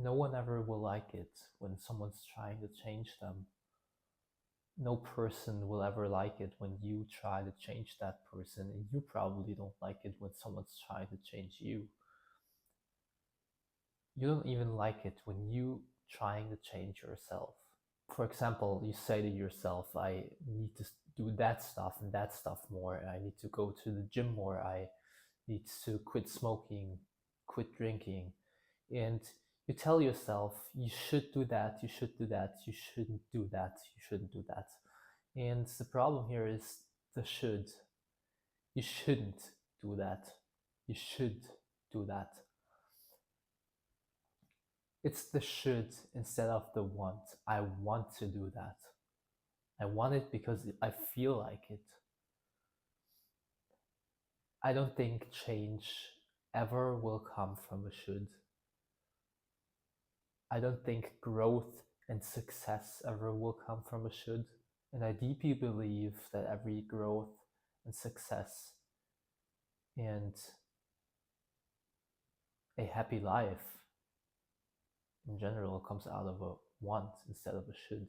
no one ever will like it when someone's trying to change them. No person will ever like it when you try to change that person, and you probably don't like it when someone's trying to change you. You don't even like it when you trying to change yourself. For example, you say to yourself, I need to do that stuff and that stuff more. I need to go to the gym more. I need to quit smoking, quit drinking. And you tell yourself, you should do that, you should do that, you shouldn't do that, you shouldn't do that. And the problem here is the should. You shouldn't do that. You should do that. It's the should instead of the want. I want to do that. I want it because I feel like it. I don't think change ever will come from a should. I don't think growth and success ever will come from a should. And I deeply believe that every growth and success and a happy life in general comes out of a want instead of a should.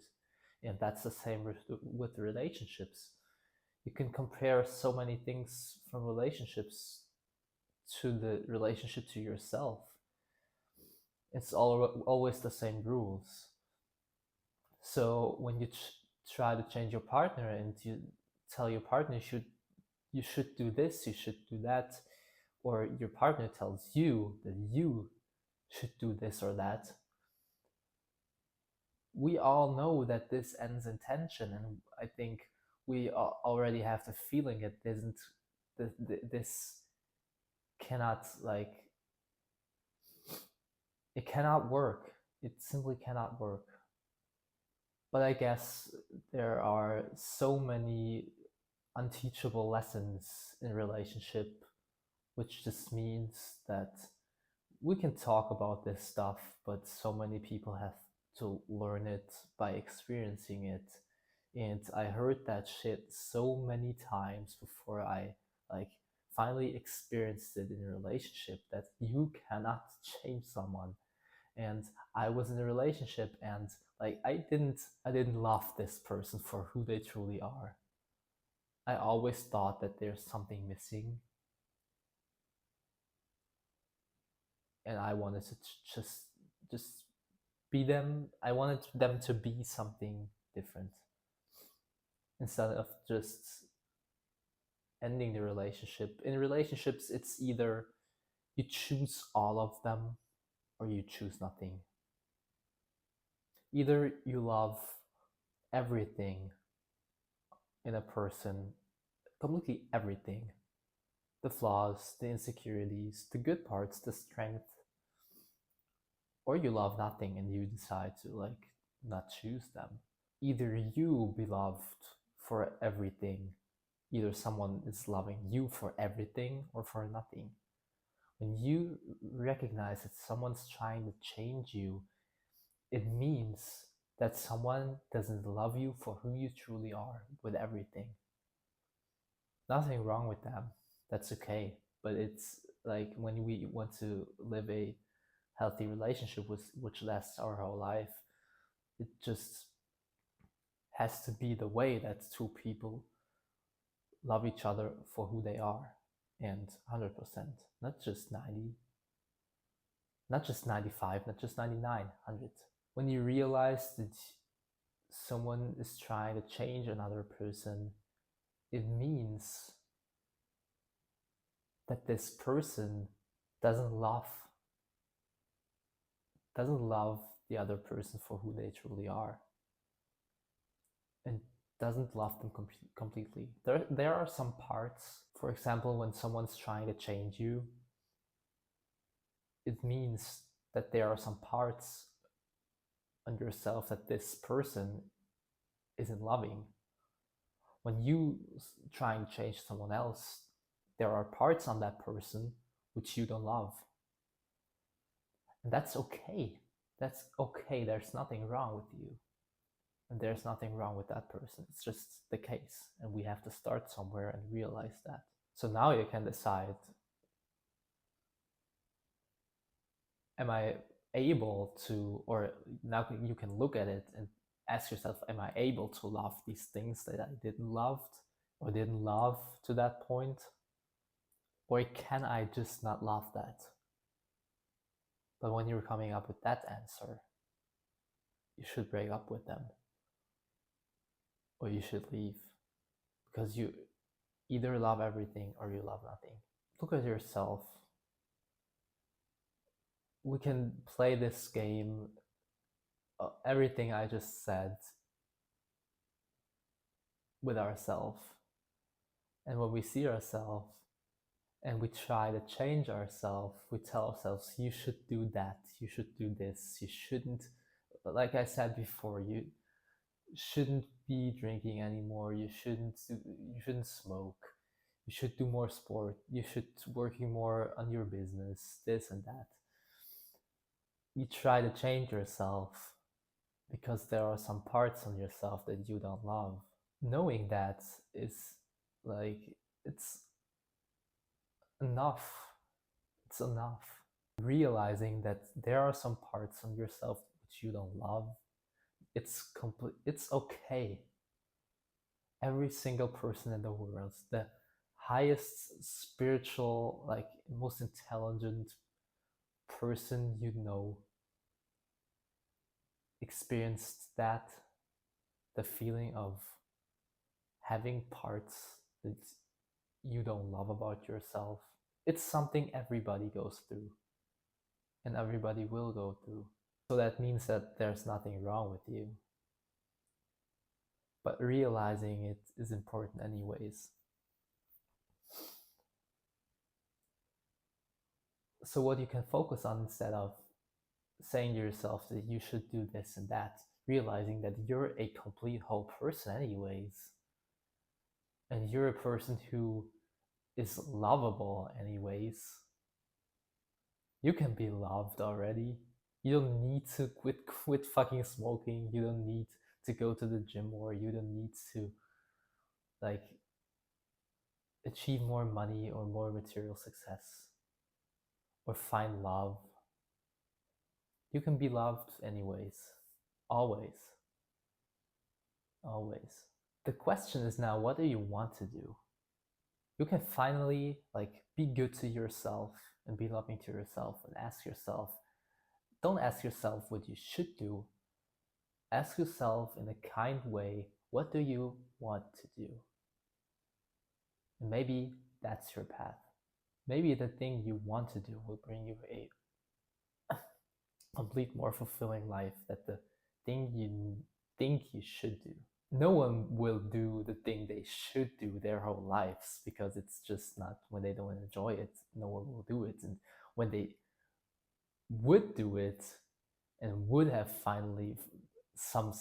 And that's the same with relationships. You can compare so many things from relationships to the relationship to yourself. It's always the same rules. So when you try to change your partner and you tell your partner you should do this, you should do that, or your partner tells you that you should do this or that, we all know that this ends in tension, and I think we already have the feeling it isn't. This cannot it cannot work. It simply cannot work. But I guess there are so many unteachable lessons in relationship, which just means that we can talk about this stuff, but so many people have to learn it by experiencing it. And I heard that shit so many times before I like finally experienced it in a relationship, that you cannot change someone. And I was in a relationship, and like I didn't love this person for who they truly are. I always thought that there's something missing, and I wanted to just be them. I wanted them to be something different instead of just ending the relationship. In relationships, it's either you choose all of them or you choose nothing. Either you love everything in a person, completely everything, the flaws, the insecurities, the good parts, the strength, or you love nothing and you decide to like not choose them. Either you be loved for everything, either someone is loving you for everything or for nothing. When you recognize that someone's trying to change you, it means that someone doesn't love you for who you truly are with everything. Nothing wrong with them. That's okay. But it's like when we want to live a healthy relationship which lasts our whole life, it just has to be the way that two people love each other for who they are, and 100%, not just 90, not just 95, not just 99, 100. When you realize that someone is trying to change another person, it means that this person doesn't love the other person for who they truly are, and doesn't love them completely. There are some parts, for example, when someone's trying to change you, it means that there are some parts on yourself that this person isn't loving. When you try and change someone else, there are parts on that person which you don't love. And that's okay. That's okay. There's nothing wrong with you. And there's nothing wrong with that person. It's just the case. And we have to start somewhere and realize that. So now you can decide, am I able to, or now you can look at it and ask yourself, am I able to love these things that I didn't love or didn't love to that point? Or can I just not love that? But when you're coming up with that answer, you should break up with them, or you should leave, because you either love everything or you love nothing. Look at yourself. We can play this game, everything I just said, with ourselves. And when we see ourselves and we try to change ourselves, we tell ourselves, you should do that, you should do this, you shouldn't, like I said before, you shouldn't be drinking anymore, you shouldn't smoke, you should do more sport, you should working more on your business, this and that. You try to change yourself because there are some parts on yourself that you don't love. Knowing that is like, it's enough. It's enough. Realizing that there are some parts on yourself which you don't love, it's okay. Every single person in the world, the highest spiritual, like most intelligent person you know, experienced that, the feeling of having parts that you don't love about yourself. It's something everybody goes through, and everybody will go through. So that means that there's nothing wrong with you. But realizing it is important anyways. So what you can focus on, instead of saying to yourself that you should do this and that, realizing that you're a complete whole person anyways. And you're a person who is lovable anyways. You can be loved already. You don't need to quit fucking smoking. You don't need to go to the gym more. You don't need to like achieve more money or more material success or find love. You can be loved anyways. Always. Always. The question is now, what do you want to do? You can finally be good to yourself and be loving to yourself, and ask yourself, don't ask yourself what you should do. Ask yourself in a kind way, what do you want to do? And maybe that's your path. Maybe the thing you want to do will bring you a complete, more fulfilling life than the thing you think you should do. No one will do the thing they should do their whole lives, because it's just not, when they don't enjoy it, no one will do it. And when they would do it and would have finally some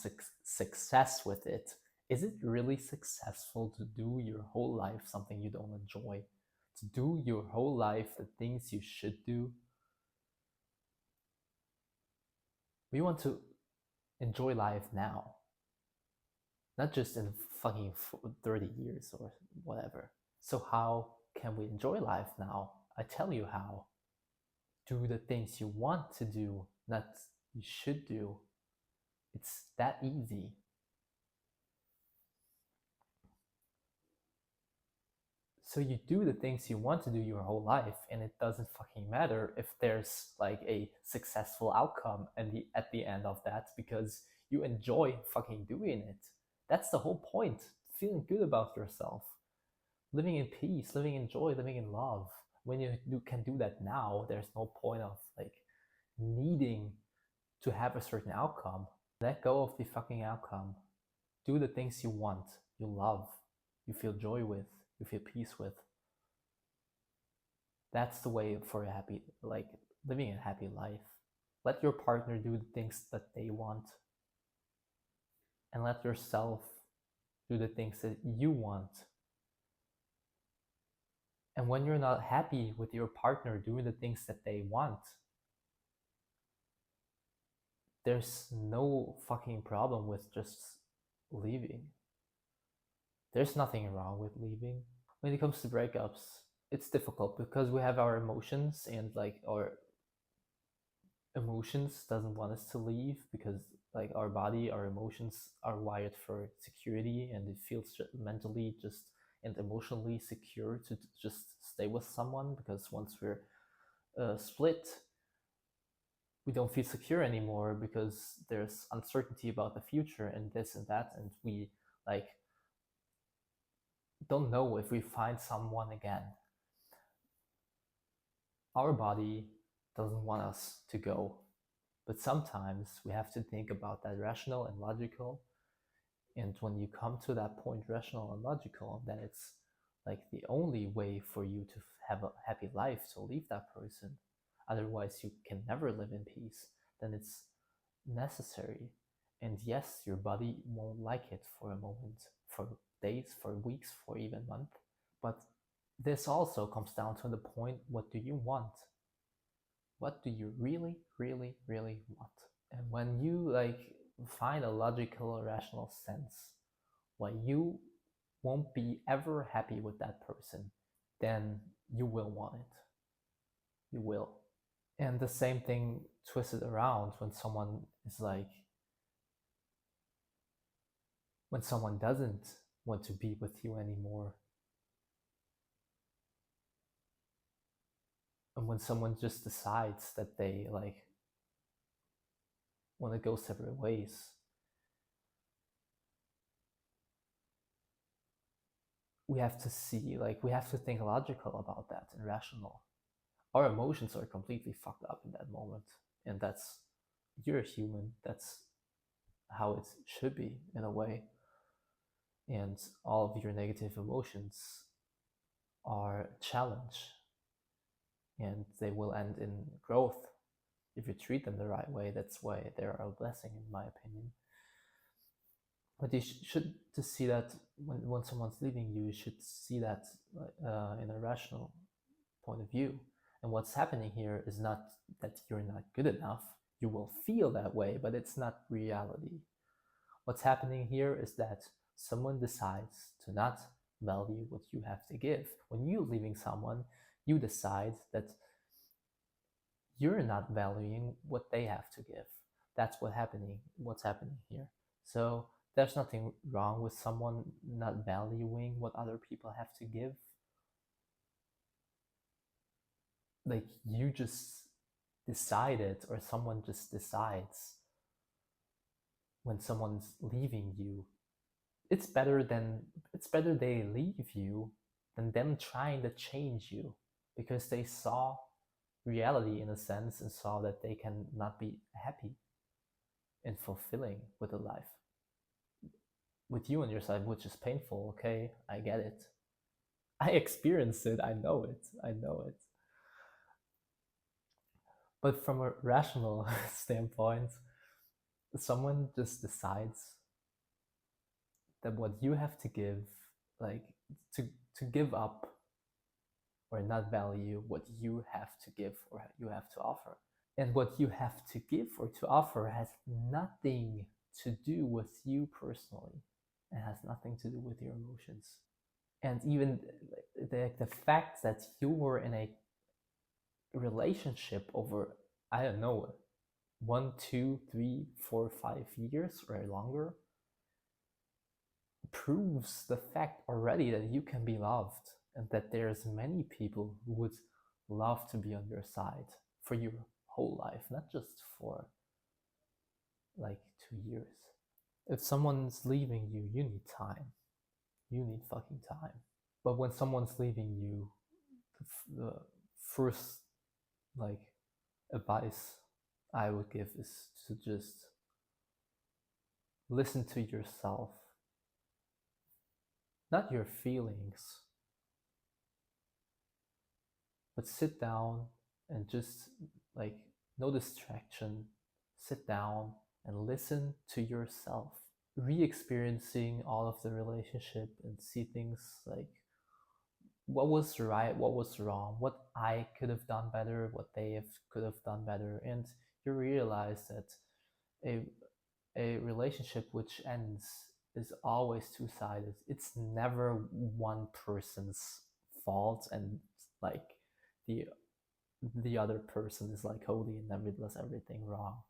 success with it, is it really successful to do your whole life something you don't enjoy? To do your whole life the things you should do? We want to enjoy life now, not just in fucking 30 years or whatever. So how can we enjoy life now? I tell you how. Do the things you want to do, not you should do. It's that easy. So you do the things you want to do your whole life, and it doesn't fucking matter if there's a successful outcome at the end of that, because you enjoy fucking doing it. That's the whole point. Feeling good about yourself. Living in peace, living in joy, living in love. When you can do that now, there's no point of needing to have a certain outcome. Let go of the fucking outcome. Do the things you want, you love, you feel joy with, you feel peace with. That's the way for a happy, living a happy life. Let your partner do the things that they want, and let yourself do the things that you want. And when you're not happy with your partner doing the things that they want, there's no fucking problem with just leaving. There's nothing wrong with leaving. When it comes to breakups, it's difficult because we have our emotions and our emotions doesn't want us to leave, because like our body, our emotions are wired for security, and it feels mentally just and emotionally secure to just stay with someone, because once we're split, we don't feel secure anymore, because there's uncertainty about the future and this and that, and we like don't know if we find someone again. Our body doesn't want us to go, but sometimes we have to think about that rational and logical. And when you come to that point, rational and logical, then it's like the only way for you to have a happy life to leave that person. Otherwise, you can never live in peace. Then it's necessary. And yes, your body won't like it for a moment, for days, for weeks, for even months. But this also comes down to the point, what do you want? What do you really, really, really want? And when you like find a logical or rational sense why you won't be ever happy with that person, then you will want it. You will. And the same thing twisted around when someone is like, when someone doesn't want to be with you anymore, and when someone just decides that they like want to go separate ways, we have to see, like, we have to think logical about that and rational. Our emotions are completely fucked up in that moment, and that's, you're a human, that's how it should be in a way. And all of your negative emotions are a challenge, and they will end in growth if you treat them the right way. That's why they are a blessing, in my opinion. But you should to see that when someone's leaving you, you should see that in a rational point of view. And what's happening here is not that you're not good enough. You will feel that way, but it's not reality. What's happening here is that someone decides to not value what you have to give. When you're leaving someone, you decide that you're not valuing what they have to give. That's what's happening here. So there's nothing wrong with someone not valuing what other people have to give. Like, you just decided, or someone just decides when someone's leaving you, it's better they leave you than them trying to change you, because they saw reality in a sense and saw that they can not be happy and fulfilling with a life with you on your side, which is painful. Okay, I get it. I experienced it. I know it. But from a rational standpoint, someone just decides that what you have to give, like, to give up or not value what you have to give or you have to offer. And what you have to give or to offer has nothing to do with you personally. It has nothing to do with your emotions. And even the fact that you were in a relationship over, I don't know, 1, 2, 3, 4, 5 years or longer, proves the fact already that you can be loved, and that there's many people who would love to be on your side for your whole life, not just for like 2 years. If someone's leaving you, you need time. You need fucking time. But when someone's leaving you, the first like advice I would give is to just listen to yourself, not your feelings, but sit down and just, like, no distraction, sit down and listen to yourself, re-experiencing all of the relationship and see things like what was right, what was wrong, what I could have done better, what could have done better. And you realize that a relationship which ends is always two-sided. It's never one person's fault, and like the the other person is like holy and never does everything wrong,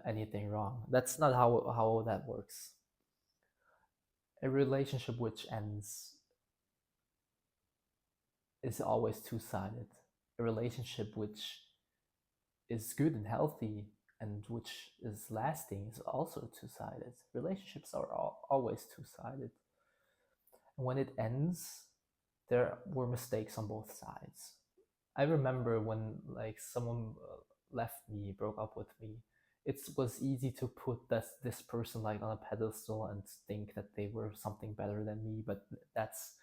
anything wrong. That's not how that works. A relationship which ends is always two-sided. A relationship which is good and healthy and which is lasting is also two-sided. Relationships are always two-sided. And when it ends, there were mistakes on both sides. I remember when like someone left me, broke up with me, it was easy to put this person like on a pedestal and think that they were something better than me, but that's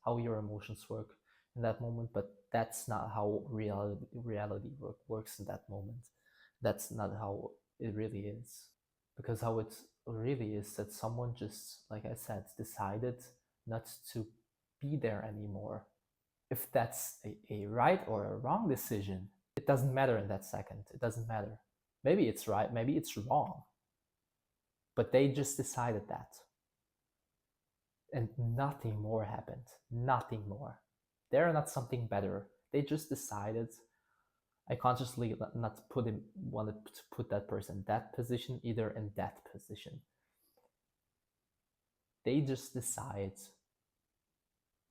how your emotions work in that moment, but that's not how reality works in that moment. That's not how it really is. Because how it really is that someone just, like I said, decided not to be there anymore. If that's a right or a wrong decision, it doesn't matter in that second. It doesn't matter. Maybe it's right, maybe it's wrong. But they just decided that. And nothing more happened. Nothing more. They're not something better. They just decided. I consciously not wanted to put that person in that position, either in that position. They just decide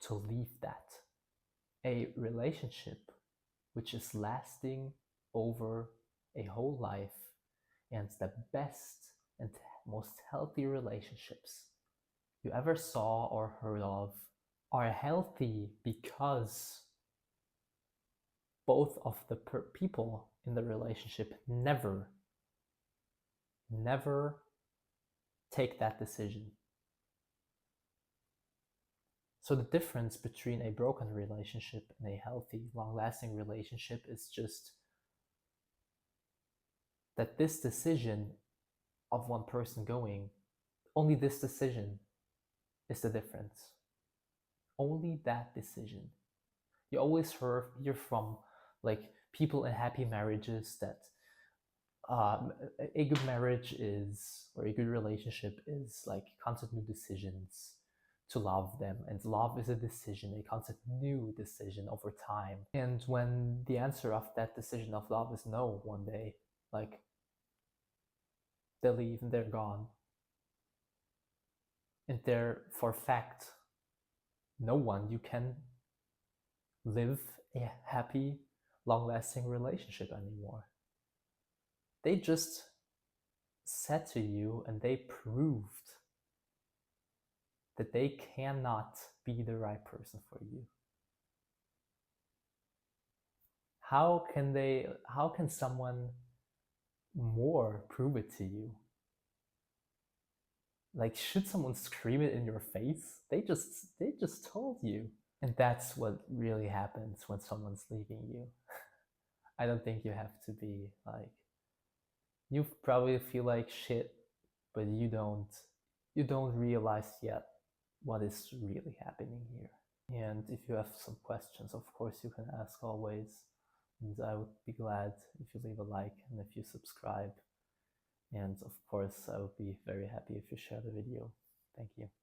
to leave that. A relationship which is lasting over a whole life, and the best and most healthy relationships you ever saw or heard of are healthy because both of the people in the relationship never take that decision. So the difference between a broken relationship and a healthy, long-lasting relationship is just that this decision of one person going, only this decision is the difference. Only that decision. You always hear from like people in happy marriages that a good marriage is, or a good relationship is like constant new decisions to love them, and love is a decision, a constant new decision over time. And when the answer of that decision of love is no one day, like they leave and they're gone, and they're for fact no one you can live a happy long-lasting relationship anymore. They just said to you and they proved that they cannot be the right person for you. How can someone more prove it to you? Like, should someone scream it in your face? They just told you. And that's what really happens when someone's leaving you. I don't think you have to be like, you probably feel like shit, but you don't realize yet what is really happening here. And if you have some questions, of course you can ask always, and I would be glad if you leave a like and if you subscribe, and of course I would be very happy if you share the video. Thank you.